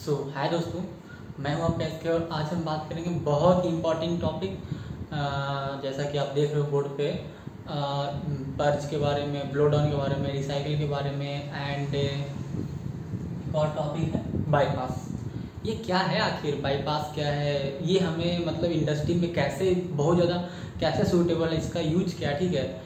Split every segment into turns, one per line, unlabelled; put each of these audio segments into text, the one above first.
हाय दोस्तों, मैं हूं आपका एसके और आज हम बात करेंगे बहुत ही इम्पोर्टेंट टॉपिक। जैसा कि आप देख रहे हो बोर्ड पे, पर्च के बारे में, ब्लो डाउन के बारे में, रिसाइकिल के बारे में एंड एक और टॉपिक है बाईपास। ये क्या है आखिर, बाईपास क्या है, ये हमें मतलब इंडस्ट्री में कैसे बहुत ज़्यादा कैसे सूटेबल है, इसका यूज क्या, ठीक है,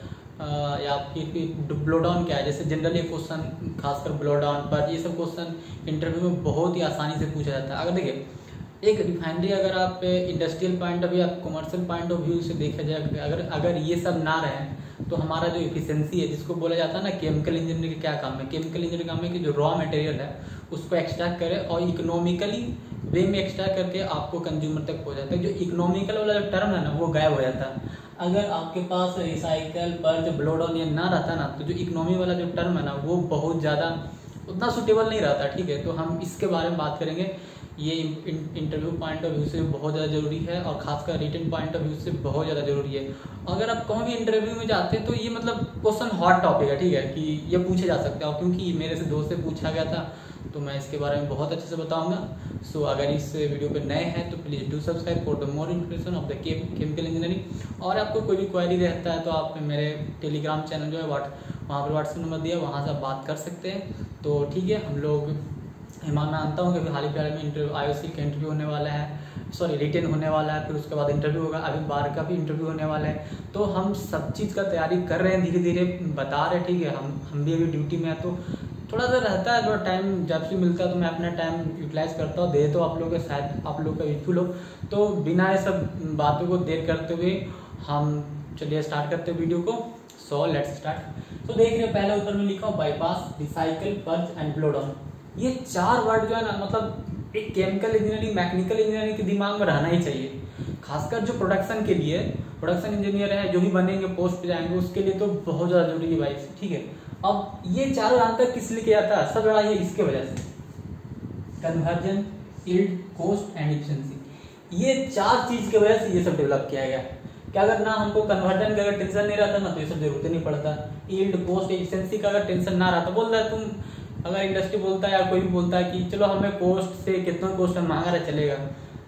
या फिर ब्लो डाउन क्या है। जैसे जनरली क्वेश्चन खासकर ब्लो डाउन पर ये सब क्वेश्चन इंटरव्यू में बहुत ही आसानी से पूछा जाता है। अगर देखिए एक रिफाइनरी अगर आप इंडस्ट्रियल पॉइंट ऑफ व्यू या कमर्शियल पॉइंट ऑफ व्यू से देखा जाए, अगर ये सब ना रहे तो हमारा जो एफिशिएंसी है, जिसको बोला जाता है ना केमिकल इंजीनियर का क्या काम है, केमिकल इंजीनियर का काम है कि जो रॉ मटेरियल है उसको एक्सट्रैक्ट करे और इकोनॉमिकली वे में एक्सट्रैक्ट करके आपको कंज्यूमर तक पहुंच जाता है। जो इकोनॉमिकल वाला जो टर्म है ना वो गायब हो जाता है। अगर आपके पास रिसाइकल पर्च ब्लो डाउन ये ना रहता ना तो जो इकोनॉमी वाला जो टर्म है ना वो बहुत ज़्यादा उतना सूटेबल नहीं रहता, ठीक है। तो हम इसके बारे में बात करेंगे। ये इंटरव्यू पॉइंट ऑफ व्यू से बहुत ज़्यादा जरूरी है और खासकर रिटन पॉइंट ऑफ व्यू से बहुत ज़्यादा जरूरी है। अगर आप कहीं भी इंटरव्यू में जाते हैं तो ये मतलब क्वेश्चन हॉट टॉपिक है, ठीक है, कि ये पूछे जा सकते हैं। और क्योंकि मेरे से दोस्त से पूछा गया था तो मैं इसके बारे में बहुत अच्छे से बताऊंगा। सो अगर इस वीडियो पे नए हैं तो please do subscribe for the more information of the chemical engineering. और आपको कोई भी क्वेरी रहता है तो आप मेरे टेलीग्राम चैनल जो है वहाँ पर व्हाट्सएप नंबर दिया, वहाँ से आप बात कर सकते हैं। तो ठीक है, हम लोग मानता हूँ कि हाल ही फिलहाल में इंटरव्यू IOC का इंटरव्यू होने वाला है, सॉरी रिटेन होने वाला है, फिर उसके बाद इंटरव्यू होगा, अभी बार का भी इंटरव्यू होने वाला है। तो हम सब चीज़ का तैयारी कर रहे हैं, धीरे धीरे बता रहे हैं, ठीक है। हम भी अभी ड्यूटी में है तो थोड़ा सा रहता है, थोड़ा टाइम जब से मिलता है तो मैं अपना टाइम यूटिलाइज करता हूँ, दे तो आप लोगों के शायद आप लोग का यूजफुल हो। तो बिना ये सब बातों को देर करते हुए हम चलिए स्टार्ट करते हैं वीडियो को। So let's start. तो देख रहे हो पहले ऊपर में लिखा हो bypass, recycle, perch and blow down. ये चार वर्ड जो है ना मतलब एक केमिकल इंजीनियरिंग, मैकेनिकल इंजीनियरिंग के दिमाग में रहना ही चाहिए। खासकर जो प्रोडक्शन के लिए, प्रोडक्शन इंजीनियर है, जो भी बनेंगे पोस्ट पे जाएंगे उसके लिए तो बहुत ज़्यादा जरूरी है भाई, ठीक है। अब ये चारों आंसर किस लिए किया था, सब लड़ा ये इसके वजह से, conversion, yield, cost and efficiency. ये चार चीज की वजह से ये सब डेवलप किया गया। क्या अगर ना हमको कन्वर्जन का अगर टेंशन नहीं रहता ना तो ये सब जरूरत नहीं पड़ता। यील्ड, कॉस्ट, एफिशिएंसी का अगर टेंशन ना रहता, बोल रहा है तुम, अगर इंडस्ट्री बोलता है या कोई भी बोलता है कि चलो हमें कॉस्ट से कितना कॉस्ट है महंगा रहा चलेगा,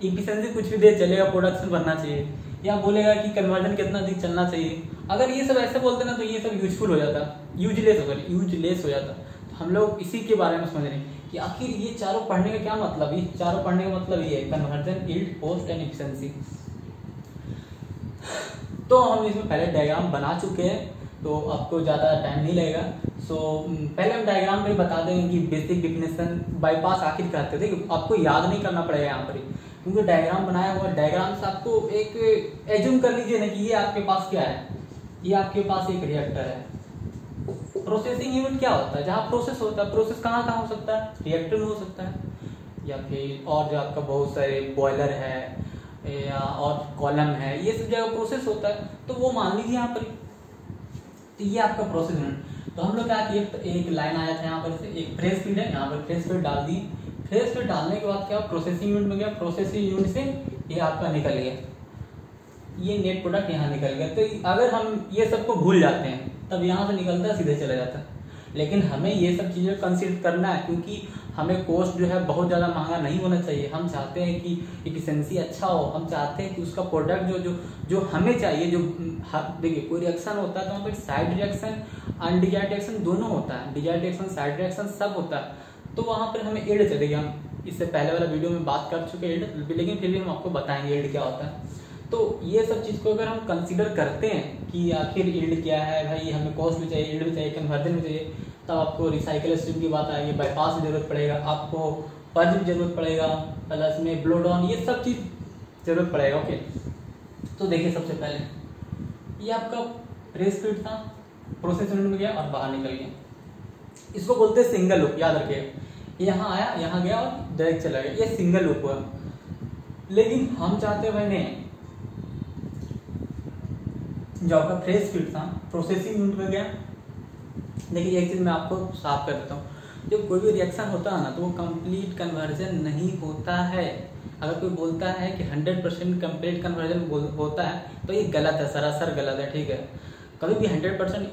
एफिशिएंसी कुछ भी दे चलेगा, प्रोडक्शन बनना चाहिए, या बोलेगा कि कन्वर्जन कितना दिन चलना चाहिए, अगर ये सब ऐसे बोलते ना तो ये सब यूजफुल हो जाता, यूजलेस हो जाता। तो हम लोग इसी के बारे में समझ रहे हैं कि आखिर ये चारों पढ़ने का क्या मतलब। ये चारों पढ़ने का मतलब ये है, conversion, yield, cost and efficiency. तो हम इसमें पहले डायग्राम बना चुके हैं तो आपको ज़्यादा टाइम नहीं लगेगा। सो पहले हम डायग्राम में बता देंगे कि बेसिक डिफिनेशन बाईपास आखिर कहते थे, आपको याद नहीं करना पड़ेगा यहाँ पर ही, क्योंकि डायग्राम बनाया हुआ, डायग्राम से आपको एक एज्यूम कर लीजिए ना कि ये आपके पास क्या है, ये आपके पास एक रिएक्टर है। प्रोसेसिंग यूनिट क्या होता है, जहाँ प्रोसेस होता है, प्रोसेस कहाँ कहाँ हो सकता है, रिएक्टर में हो सकता है, या फिर और जो आपका बहुत सारे बॉयलर है या और कॉलम है, ये सब जगह प्रोसेस होता है। तो वो मान लीजिए यहाँ पर, तो ये आपका प्रोसेस यूनिट। तो हम लोग क्या एक लाइन आया था यहाँ पर से, एक फ्रेश फीड है, यहाँ पर फ्रेश फीड डाल दी। फ्रेश फीड डालने के बाद क्या प्रोसेसिंग यूनिट में गया, प्रोसेसिंग यूनिट से ये आपका निकल गया, ये नेट प्रोडक्ट यहाँ निकल गया। तो अगर हम ये सबको भूल जाते हैं तब यहाँ से निकलता है सीधे चला जाता है। लेकिन हमें ये सब चीज़ें कंसीडर करना है, क्योंकि हमें कॉस्ट जो है बहुत ज़्यादा महंगा नहीं होना चाहिए। हम चाहते हैं कि एफिशिएंसी अच्छा हो, हम चाहते हैं कि उसका प्रोडक्ट जो हमें चाहिए, जो देखिए कोई रिएक्शन होता है तो वहाँ पर साइड रिएक्शन, अनडिजायर्ड रिएक्शन दोनों होता है, डिजायर्ड रिएक्शन, साइड रिएक्शन सब होता है। तो वहाँ पर हमें यील्ड चलेगी, हम इससे पहले वाला वीडियो में बात कर चुके हैं यील्ड, लेकिन फिर भी हम आपको बताएंगे यील्ड क्या होता है। तो ये सब चीज़ को अगर हम कंसीडर करते हैं कि आखिर यील्ड क्या है भाई, हमें कॉस्ट भी चाहिए, यील्ड भी चाहिए, कन्वर्जन भी चाहिए, तब आपको रिसाइकल स्ट्रीम की बात आएगी, बाईपास की जरूरत पड़ेगा, आपको पर्च की जरूरत पड़ेगा, प्लस में ब्लो डाउन, ये सब चीज़ जरूरत पड़ेगा। ओके, तो देखिए सबसे पहले ये आपका फ्रेश फीड था, प्रोसेस यूनिट में गया और बाहर निकल गया, इसको बोलते हैं सिंगल लूप, याद रखिएगा। यहाँ आया, यहाँ गया और डायरेक्ट चला गया, ये सिंगल लूप हुआ। लेकिन हम चाहते हैं भाई नहीं, जो आपका फ्रेश फीड था प्रोसेसिंग यूनिट में गया। देखिए एक चीज मैं आपको साफ कर देता हूँ, जब कोई भी रिएक्शन होता है ना तो वो कंप्लीट कन्वर्जन नहीं होता है। अगर कोई बोलता है कि 100% कंप्लीट कन्वर्जन होता है तो ये गलत है, सरासर गलत है, ठीक है। कभी भी 100%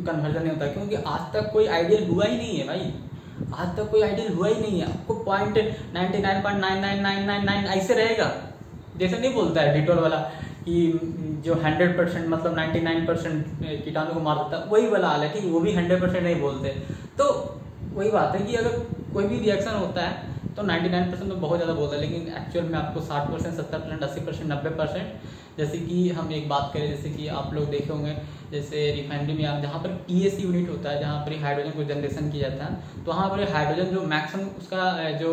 कन्वर्जन नहीं होता, क्योंकि आज तक कोई आइडियल हुआ ही नहीं है भाई। आज तक कोई आइडियल हुआ ही नहीं है। आपको पॉइंट 99.99999 ऐसे रहेगा, जैसे नहीं बोलता है डिटोल वाला कि जो 100% मतलब 99% कीटाणु को मार देता है, वही वाला हाल है। ठीक, वो भी 100% नहीं बोलते। तो वही बात है कि अगर कोई भी रिएक्शन होता है तो 99% तो बहुत ज़्यादा बोलता है, लेकिन एक्चुअल में आपको 60%, 70%, 80%, 90%, जैसे कि हम एक बात करें, जैसे कि आप लोग देखे होंगे, जैसे रिफाइनरी में आप जहाँ पर PAC यूनिट होता है, जहाँ पर हाइड्रोजन को जनरेशन किया जाता है, तो वहाँ पर हाइड्रोजन जो मैक्सिमम उसका जो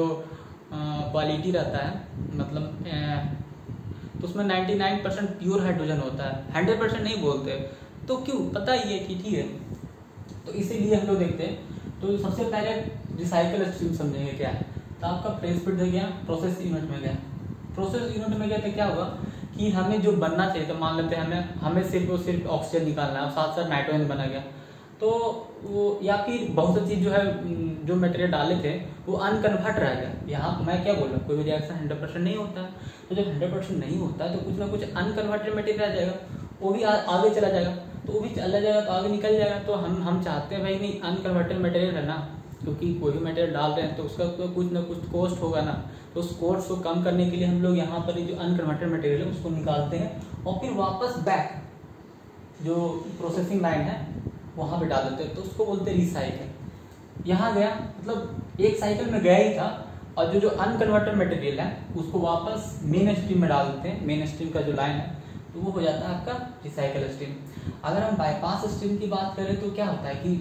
क्वालिटी रहता है, मतलब तो उसमें 99% प्योर हाइड्रोजन होता है, 100% नहीं बोलते। तो क्यों, पता ही है कि ठीक है। तो इसीलिए हम लोग देखते हैं। तो सबसे पहले रिसाइकल स्ट्रीम समझेंगे क्या है। तो आपका प्रेस फीड गया, प्रोसेस यूनिट में गया। प्रोसेस यूनिट में गया तो क्या होगा कि हमें जो बनना चाहिए, तो मान लेते हैं हमें सिर्फ और सिर्फ ऑक्सीजन निकालना है और साथ साथ नाइट्रोजन बना गया, तो वो या फिर बहुत सी चीज़ जो है, जो मटेरियल डाले थे वो अनकन्वर्ट रह गया। यहाँ मैं क्या बोल रहा हूँ, कोई भी रिएक्शन 100% नहीं होता है। तो जब 100% नहीं होता है तो कुछ ना कुछ अनकन्वर्टेड मटेरियल रह जाएगा, वो भी आगे चला जाएगा। तो वो भी चला जाएगा तो आगे निकल जाएगा। तो हम चाहते हैं भाई नहीं, अनकन्वर्टेड मटेरियल है ना, क्योंकि कोई भी मटेरियल डाल रहे हैं तो उसका तो कुछ ना कुछ कॉस्ट होगा ना। तो उस कॉस्ट को कम करने के लिए हम लोग यहाँ पर जो अनकन्वर्टेड मटेरियल है उसको निकालते हैं और फिर वापस बैक जो प्रोसेसिंग लाइन है वहाँ पे डाल देते हैं। तो उसको बोलते हैं रिसाइकल। यहाँ गया मतलब एक साइकिल में गया ही था, और जो अनकन्वर्टेड मटेरियल है उसको वापस मेन स्ट्रीम में डाल देते हैं। मेन स्ट्रीम का जो लाइन है तो वो हो जाता है आपका रिसाइकल स्ट्रीम। अगर हम बाईपास स्ट्रीम की बात करें तो क्या होता है कि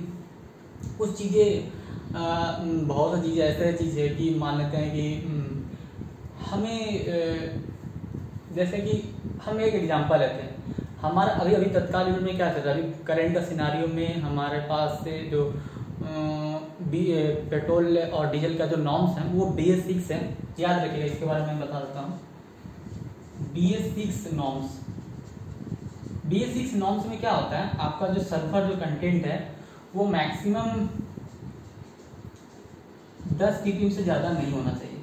कुछ चीज़ें, बहुत सी चीज़ें ऐसे चीज़ है कि मान लेते हैं कि हमें, जैसे कि हम एक एग्जांपल लेते हैं। हमारा अभी तत्काल यूनिट में क्या चल रहा है, अभी करंट का सिनारियो में हमारे पास से जो पेट्रोल और डीजल का जो नॉर्म्स हैं वो BS6 है। याद रखिएगा, इसके बारे में बता देता हूँ। BS6 नॉर्म्स, BS6 नॉर्म्स में क्या होता है, आपका जो सल्फर जो कंटेंट है वो मैक्सिमम 10 ppm से ज़्यादा नहीं होना चाहिए।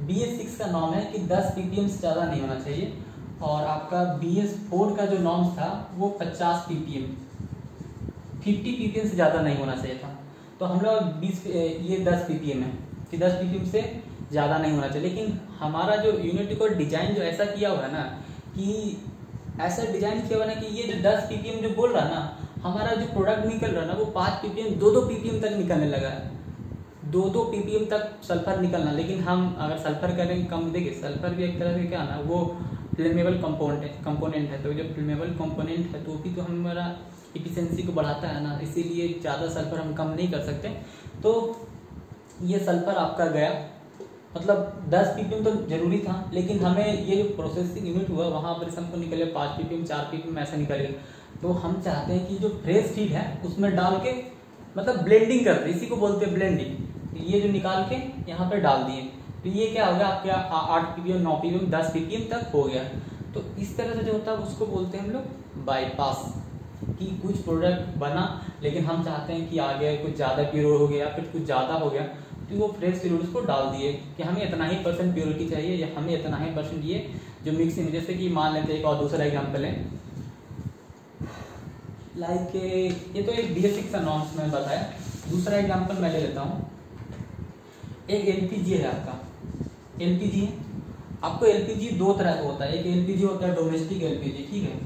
BS6 का नॉर्म है कि 10 ppm से ज़्यादा नहीं होना चाहिए। और आपका BS4 का जो नॉर्म्स था वो 50 ppm, 50 ppm से ज़्यादा नहीं होना चाहिए था। तो हम लोग 10 ppm है कि 10 ppm से ज़्यादा नहीं होना चाहिए। लेकिन हमारा जो यूनिट को डिजाइन जो ऐसा किया हुआ है ना, कि ऐसा डिजाइन किया हुआ ना कि ये जो 10 ppm जो बोल रहा है ना, हमारा जो प्रोडक्ट निकल रहा है ना वो 5 ppm 2 ppm तक निकलने लगा है। 2 ppm तक सल्फर निकलना। लेकिन हम अगर सल्फर करेंगे कम, देखिए सल्फर भी एक तरह से क्या ना, वो फ्लेमेबल कंपोनेंट है। तो जब फ्लेमेबल कंपोनेंट है तो भी तो हमारा इफिशिएंसी को बढ़ाता है ना, इसीलिए ज़्यादा सल्फर हम कम नहीं कर सकते। तो ये सल्फर आपका गया, मतलब 10 ppm तो जरूरी था, लेकिन हमें ये जो प्रोसेसिंग यूनिट हुआ वहाँ पर हमको निकले 5 ppm 4 ppm ऐसा निकलेगा। तो हम चाहते हैं कि जो फ्रेश फीड है उसमें डाल के मतलब ब्लेंडिंग करते, इसी को बोलते हैं ब्लेंडिंग। ये जो निकाल के यहाँ पे डाल दिए तो ये क्या हो गया आपका 8 ppm 9 ppm 10 ppm तक हो गया। तो इस तरह से जो होता है उसको बोलते हैं हम लोग बाईपास, कि कुछ प्रोडक्ट बना लेकिन हम चाहते हैं कि आगे कुछ ज़्यादा प्योर हो गया या फिर कुछ ज़्यादा हो गया, तो वो फ्रेश फ्लूइड उसको डाल दिए कि हमें इतना ही % प्योरिटी चाहिए या हमें इतना ही % ये जो मिक्सिंग। जैसे कि मान लेते हैं एक और दूसरा एग्जाम्पल है, लाइक ये तो एक BS6 का नॉर्म्स में बताया। दूसरा एग्जाम्पल मैं ले लेता हूँ। एक LPG है आपका, LPG है आपको। LPG 2 तरह का होता है, एक LPG होता है डोमेस्टिक LPG, ठीक है,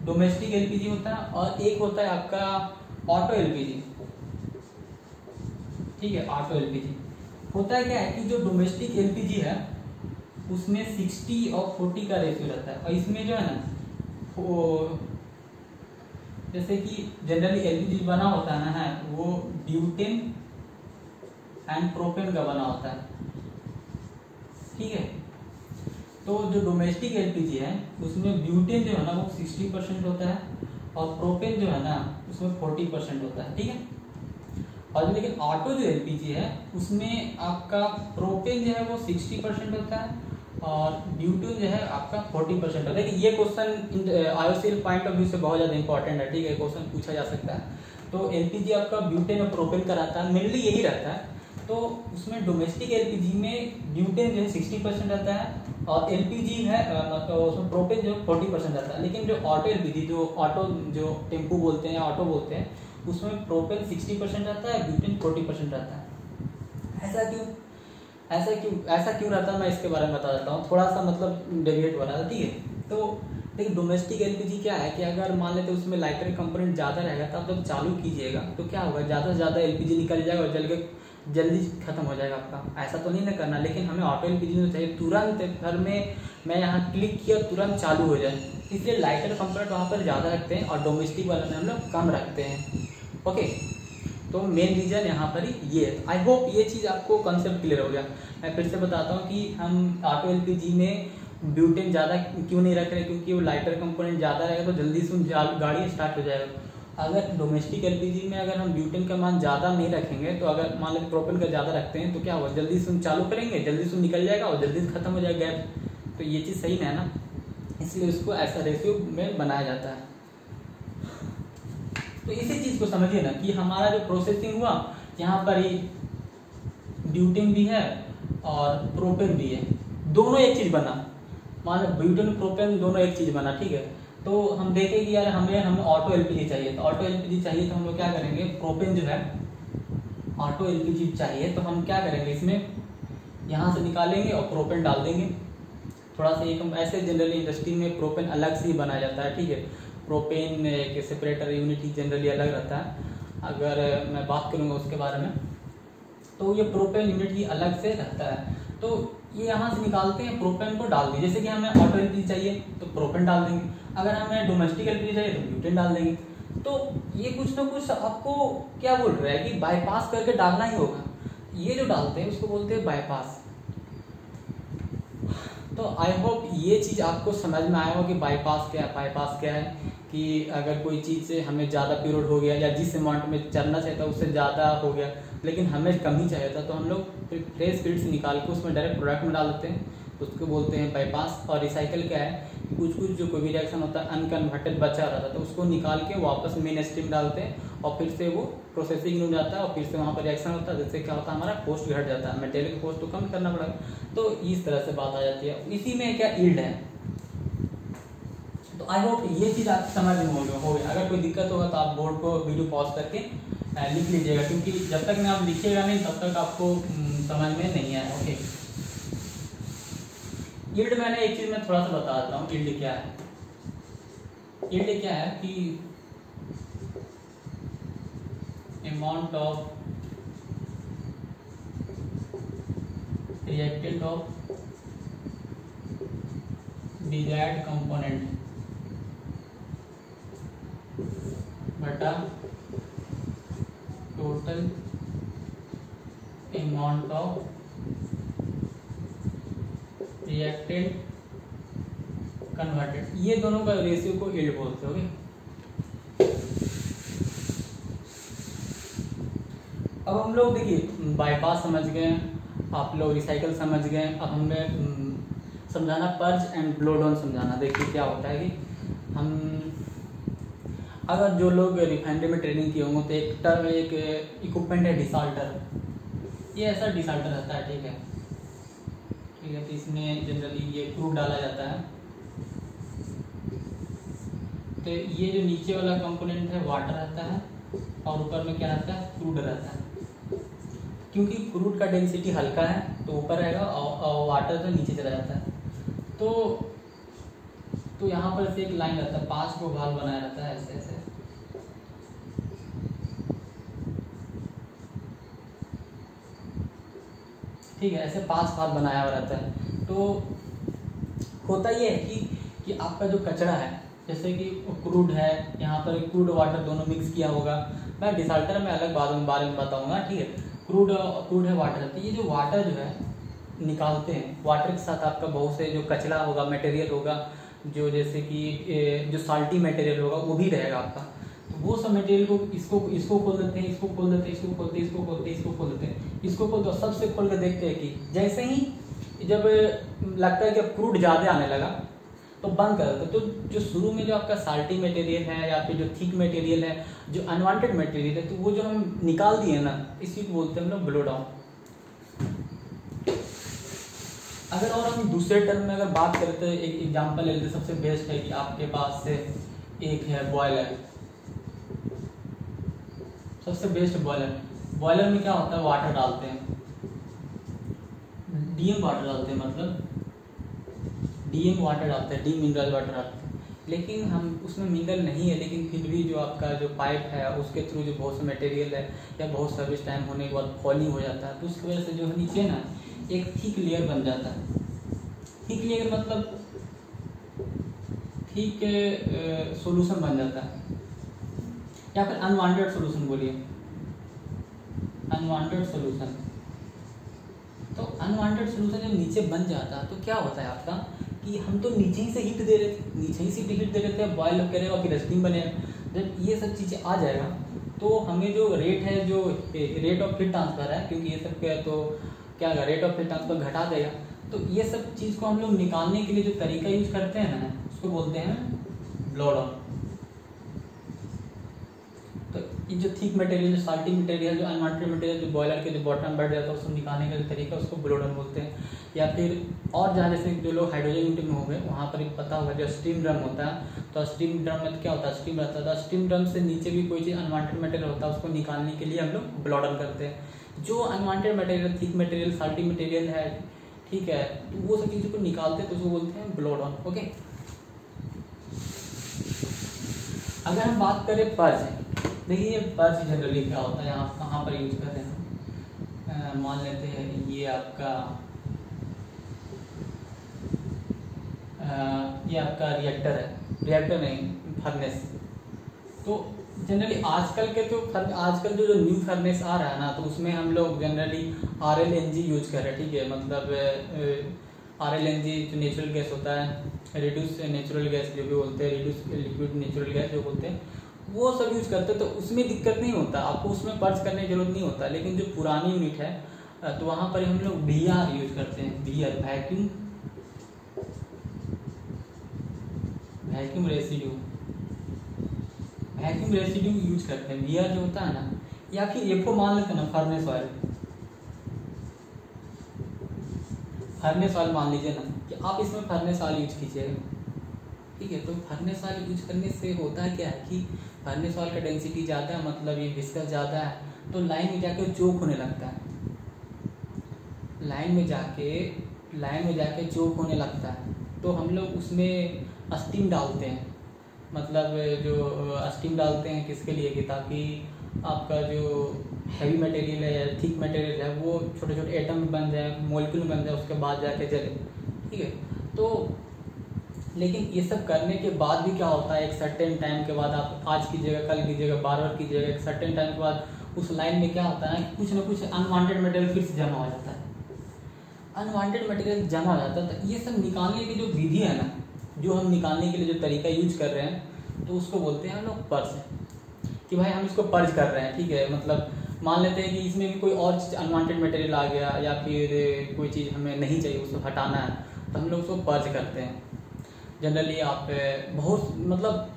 डोमेस्टिक LPG होता है, और एक होता है आपका ऑटो LPG, ठीक है। ऑटो LPG होता है क्या है कि जो डोमेस्टिक LPG है उसमें 60 और 40 का रेशियो रहता है। और इसमें जो है ना वो जैसे कि जनरली LPG बना होता है ना, है वो ब्यूटेन एंड प्रोपेन का बना होता है, ठीक है। तो जो डोमेस्टिक LPG है उसमें ब्यूटेन जो है ना वो 60% होता है और प्रोपेन जो है ना उसमें 40% होता है, ठीक है। और लेकिन ऑटो जो LPG है उसमें आपका प्रोपेन जो है वो 60% होता है और ब्यूटेन जो है आपका 40% होता है। लेकिन ये question IOCL point of view से बहुत ज़्यादा इंपॉर्टेंट है, ठीक है, क्वेश्चन पूछा जा सकता है। तो LPG आपका ब्यूटेन और प्रोपेन का रहता है, मेनली यही रहता है। तो उसमें डोमेस्टिक LPG में ब्यूटेन जो है 60% रहता है और LPG है मतलब उसमें प्रोपेन जो 40% रहता है। लेकिन जो ऑटो LPG जो टेम्पू बोलते हैं, ऑटो बोलते हैं, उसमें प्रोपेन 60% रहता है, ब्यूटेन 40% रहता है। ऐसा क्यों रहता है, मैं इसके बारे में बता देता हूँ, थोड़ा सा मतलब डेविएट हो रहा है, ठीक है। तो देखिए डोमेस्टिक एलपीजी क्या है कि अगर मान लेते उसमें लाइटर कंपोनेंट ज़्यादा रहेगा तो आप जब चालू कीजिएगा तो क्या होगा, ज़्यादा से ज़्यादा एलपीजी निकल जाएगा और जल्दी खत्म हो जाएगा आपका। ऐसा तो नहीं ना करना, लेकिन हमें ऑटो एलपीजी में चाहिए तुरंत घर में मैं यहाँ क्लिक किया तुरंत चालू हो जाए, इसलिए लाइटर कंपोनेंट वहाँ पर ज़्यादा रखते हैं और डोमेस्टिक वाले में हम लोग कम रखते हैं। ओके, तो मेन रीज़न यहाँ पर ही ये है। आई होप ये चीज़ आपको कॉन्सेप्ट क्लियर हो गया। मैं फिर से बताता हूँ कि हम ऑटो एलपीजी में ब्यूटेन ज़्यादा क्यों नहीं रख रहे, क्योंकि वो लाइटर कंपोनेंट ज़्यादा रहेगा तो जल्दी से गाड़ी स्टार्ट हो जाएगा। अगर डोमेस्टिक एलपीजी में अगर हम ब्यूटेन का मान ज़्यादा नहीं रखेंगे तो अगर मान लेते प्रोपेन का ज़्यादा रखते हैं तो क्या होगा, जल्दी से चालू करेंगे जल्दी से निकल जाएगा और जल्दी से खत्म हो जाएगा गैप। तो ये चीज़ सही नहीं है ना, इसलिए उसको ऐसा रेशियो में बनाया जाता है। तो इसी चीज़ को समझिए ना कि हमारा जो प्रोसेसिंग हुआ यहाँ पर ही ब्यूटेन भी है और प्रोपेन भी है, दोनों एक चीज़ बना, मान लो ब्यूटेन प्रोपेन दोनों एक चीज़ बना, ठीक है। तो हम देखें कि यार हमें ऑटो एलपीजी चाहिए, तो ऑटो एलपीजी चाहिए तो हम लोग क्या करेंगे, प्रोपेन जो है ऑटो एलपीजी चाहिए तो हम क्या करेंगे, इसमें यहाँ से निकालेंगे और प्रोपेन डाल देंगे। थोड़ा सा एक ऐसे जनरली इंडस्ट्री में प्रोपेन अलग से ही बनाया जाता है, ठीक है। प्रोपेन के सेपरेटर यूनिट ही जनरली अलग रहता है। अगर मैं बात करूँगा उसके बारे में तो ये प्रोपेन यूनिट ही अलग से रहता है। तो ये यहाँ से निकालते हैं, प्रोपेन को डाल देंगे। जैसे कि हमें ऑटो एलपीजी चाहिए तो प्रोपेन डाल देंगे, अगर हमें डोमेस्टिक एलपीजी चाहिए तो ब्यूटेन डाल देंगे। तो ये कुछ ना कुछ आपको क्या बोल रहा है कि बाईपास करके डालना ही होगा। ये जो डालते हैं उसको बोलते हैं बाईपास। तो आई होप ये चीज़ आपको समझ में आया हो कि बाईपास क्या है कि अगर कोई चीज़ से हमें ज़्यादा पीरियड हो गया या जिस अमाउंट में चलना चाहिए था उससे ज़्यादा हो गया लेकिन हमें कम ही चाहिए था, तो हम लोग फिर फ्रेश फीड से निकाल के उसमें डायरेक्ट प्रोडक्ट में डाल देते हैं, उसको बोलते हैं बाईपास। और रिसाइकल क्या है, कुछ जो कोई भी रिएक्शन होता है अनकन्वर्टेड बचा रहता है तो उसको निकाल के वापस मेन स्ट्रीम डालते हैं और फिर से वो प्रोसेसिंग में जाता है और फिर से वहाँ पर रिएक्शन होता है, जिससे क्या होता है हमारा कॉस्ट घट जाता है, मटेरियल का कॉस्ट तो कम करना पड़ेगा। तो इस तरह से बात आ जाती है। इसी में क्या यील्ड है। तो आई होप ये चीज़ आप समझ में हो गया। अगर कोई दिक्कत होगा तो आप बोर्ड को वीडियो पॉज करके लिख लीजिएगा, क्योंकि जब तक आप लिखिएगा नहीं तब तक आपको समझ में नहीं आया। ओके, यील्ड मैंने एक चीज़ में थोड़ा सा बता देता हूँ। यील्ड क्या है, यील्ड क्या है कि amount of reactant of desired component बटा total amount of reactant converted, ये दोनों का रेशियो को यील्ड बोलते हो। अब हम लोग देखिए बाईपास समझ गए, आप लोग रिसाइकल समझ गए, अब हमें समझाना पर्ज एंड ब्लो डाउन समझाना। देखिए क्या होता है कि हम अगर जो लोग रिफाइनरी में ट्रेनिंग किए होंगे तो एक इक्विपमेंट है डिसाल्टर। ये ऐसा डिसाल्टर रहता है, ठीक है। तो इसमें जनरली ये क्रूड डाला जाता है। तो ये जो नीचे वाला कंपोनेंट है वाटर रहता है और ऊपर में क्या रहता है, क्रूड रहता है। क्योंकि क्रूड का डेंसिटी हल्का है तो ऊपर रहेगा और वाटर तो नीचे चला जाता है। तो यहाँ पर से एक लाइन रहता है, 5 को भाग बनाया रहता है ऐसे ऐसे। ठीक है, ऐसे 5 भाग बनाया हुआ रहता है। तो होता ये है कि आपका जो कचरा है, जैसे कि क्रूड है, यहाँ पर क्रूड वाटर दोनों मिक्स किया होगा। मैं डिसाल्टर में अलग बारे में बताऊंगा, ठीक है। क्रूड है, वाटर है। तो ये जो वाटर जो है निकालते हैं, वाटर के साथ आपका बहुत से जो कचरा होगा, मटेरियल होगा, जो जैसे कि जो साल्टी मटेरियल होगा वो भी रहेगा आपका। तो वो सब मटेरियल को इसको खोल देते हैं, इसको खोल देते हैं, इसको खोलते हैं, इसको खोलते हैं, इसको खोल देते हैं, इसको खोल दो, सबसे खोल कर देखते हैं कि जैसे ही जब लगता है कि अब क्रूड ज़्यादा आने लगा तो बंद कर देते। तो जो शुरू में जो आपका साल्टी मटेरियल है या फिर जो थिक मटेरियल है, जो अनवांटेड मटेरियल है, तो वो जो हम निकाल दिए ना, इसी को बोलते हैं हम लोग ब्लो डाउन। अगर और हम दूसरे टर्म में अगर बात करते हैं, एक एग्जांपल ले लेते, सबसे बेस्ट है कि आपके पास से एक है बॉयलर, सबसे बेस्ट बॉयलर। बॉयलर में क्या होता है, वाटर डालते हैं, डीएम वाटर डालते हैं, मतलब डीएम वाटर डालते हैं, डी मिनरल वाटर डालते हैं। लेकिन हम उसमें मिनरल नहीं है, लेकिन फिर भी जो आपका जो पाइप है उसके थ्रू जो बहुत सा मटेरियल है या बहुत सर्विस टाइम होने के बाद फॉलिंग हो जाता है, तो उसकी वजह से जो है नीचे ना एक थिक लेयर बन जाता है। थिक लेयर मतलब थिक सॉल्यूशन बन जाता है, या फिर अनवांटेड सॉल्यूशन बोलिए, अनवांटेड सॉल्यूशन। तो अनवांटेड सॉल्यूशन जब नीचे बन जाता है तो क्या होता है आपका कि हम तो नीचे ही से हीट दे रहे थे, नीचे ही से हीट दे रहे थे, बॉयल करेगा फिर स्टीम बनेगा। जब ये सब चीज़ें आ जाएगा तो हमें जो रेट है, जो रेट ऑफ हीट ट्रांसफर है, क्योंकि ये सब क्या है तो क्या होगा, रेट ऑफ हीट ट्रांसफर घटा देगा। तो ये सब चीज़ को हम लोग निकालने के लिए जो तरीका यूज करते हैं ना, उसको बोलते हैं ब्लो डाउन। तो ये जो थिक मटेरियल, जो साल्टी मटेरियल, जो अनवांटेड मटेरियल, जो बॉयलर के जो बॉटम बैठ जाता है उसको निकालने का जो तरीका उसको ब्लो डाउन बोलते हैं। या फिर और जहाँ जैसे जो लोग हाइड्रोजन यूनिट में हो गए वहाँ पर एक पता होगा जो स्टीम ड्रम होता है, तो स्टीम ड्रम में क्या होता है, स्टीम रहता है, तो स्टीम ड्रम से नीचे भी कोई चीज़ अनवांटेड मटेरियल होता है उसको निकालने के लिए हम लोग ब्लो डाउन करते हैं। जो unwanted material, thick material, salty material है, ठीक है, तो वो सब चीज़ों को निकालते हैं तो उसको बोलते हैं ब्लो डाउन। ओके, अगर हम बात करें पर्ज, देखिए पर्ज जनरली क्या होता है, यहाँ कहाँ पर यूज करते हैं, मान लेते हैं ये आपका रिएक्टर है, रिएक्टर नहीं फर्नेस। तो जनरली आजकल के तो आजकल जो न्यू फर्नेस आ रहा है ना, तो उसमें हम लोग जनरली RLNG यूज कर रहे हैं, ठीक है, मतलब RLNG जो नेचुरल गैस होता है, रिड्यूस नेचुरल गैस जो भी बोलते हैं, रिड्यूस लिक्विड नेचुरल गैस जो बोलते हैं, वो सब यूज करते हैं। तो उसमें दिक्कत नहीं होता, आपको उसमें पर्च करने की जरूरत नहीं होता। लेकिन जो पुरानी यूनिट है तो वहाँ पर हम लोग VR यूज करते हैं, VR वैक्यूम रेसिड्यू यूज करते हैं, VR जो होता है ना, या फिर FO मान लेते हैं ना, फर्नेस ऑयल मान लीजिए ना कि आप इसमें फर्नेस ऑयल यूज कीजिएगा, ठीक है। तो फर्नेस ऑयल यूज करने से होता है क्या है कि फर्नेस ऑयल का डेंसिटी ज़्यादा है, मतलब ये विस्कस ज़्यादा है, तो लाइन में जाके चोक होने लगता है, लाइन में जाके चोक होने लगता है। तो हम लोग उसमें स्टीम डालते हैं, मतलब जो स्टीम डालते हैं किसके लिए कि ताकि आपका जो हैवी मटेरियल है या थिक मटेरियल है वो छोटे छोटे एटम में बन जाए, मॉलिक्यूल में बन जाए, उसके बाद जाके जले, ठीक है। तो लेकिन ये सब करने के बाद भी क्या होता है, एक सर्टेन टाइम के बाद, आप आज कीजिएगा, कल कीजिएगा, बार कीजिएगा, एक सर्टेन टाइम के बाद उस लाइन में क्या होता है कि कुछ ना कुछ अनवांटेड मटेरियल फिर से जमा हो जाता है, अनवांटेड मटेरियल जमा हो जाता है। तो ये सब निकालने की जो विधि है ना, जो हम निकालने के लिए जो तरीका यूज कर रहे हैं, तो उसको बोलते हैं हम लोग पर्ज, कि भाई हम इसको पर्ज कर रहे हैं, ठीक है। मतलब मान लेते हैं कि इसमें भी कोई और चीज़ अनवांटेड मटेरियल आ गया या फिर कोई चीज़ हमें नहीं चाहिए, उसको हटाना है, तो हम लोग उसको पर्ज करते हैं। जनरली आप बहुत मतलब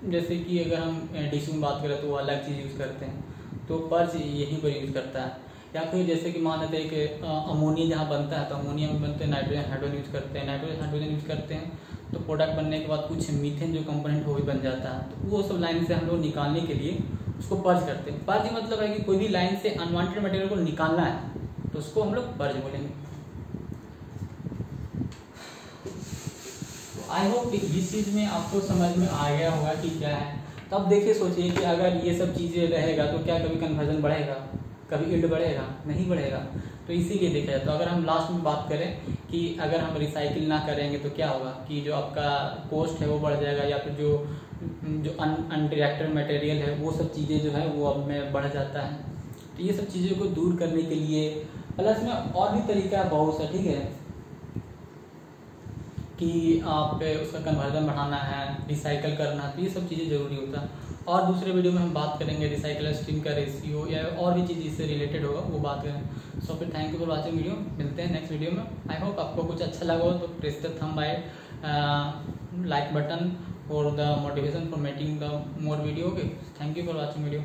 जैसे कि अगर हम डिश में बात करें तो वो अलग चीज़ यूज़ करते हैं, तो पर्ज यहीं पर यूज़ करता है। या फिर जैसे कि मान लेते हैं कि अमोनिया जहाँ बनता है, तो अमोनिया में बनते हैं नाइट्रोजन हाइड्रोजन यूज़ करते हैं, नाइट्रोजन हाइड्रोजन यूज़ करते हैं, तो प्रोडक्ट बनने के बाद कुछ मीथेन जो कंपोनेंट वो भी बन जाता है। तो वो सब लाइन से हम लोग निकालने के लिए उसको पर्ज करते हैं। पर्ज मतलब है कि कोई भी लाइन से अनवांटेड मटेरियल को निकालना है तो उसको हम लोग पर्ज बोलेंगे। तो आई होप इस चीज़ में आपको समझ में आ गया होगा कि क्या है। तो अब देखिए, सोचिए कि अगर ये सब चीज़ें रहेगा तो क्या कभी कन्वर्जन बढ़ेगा, कभी यील्ड बढ़ेगा, नहीं बढ़ेगा। तो इसीलिए देखा जाए तो अगर हम लास्ट में बात करें कि अगर हम रिसाइकिल ना करेंगे तो क्या होगा कि जो आपका कॉस्ट है वो बढ़ जाएगा, या फिर जो अनरिएक्टेड मटेरियल है वो सब चीज़ें जो है वो अब में बढ़ जाता है। तो ये सब चीज़ों को दूर करने के लिए प्लस में और भी तरीका बहुत सा, ठीक है, कि आप उसका कन्वर्जन बढ़ाना है, रिसाइकल करना है, तो ये सब चीज़ें ज़रूरी होता है। और दूसरे वीडियो में हम बात करेंगे रिसाइकल स्ट्रीम का रेशियो या और भी चीज़ इससे रिलेटेड होगा, वो बात करें। सो फिर thank you for watching video, मिलते हैं नेक्स्ट वीडियो में। आई होप आपको कुछ अच्छा लगा हो तो press the thumb by like button for the motivation for making the more video. Okay, thank you for watching video.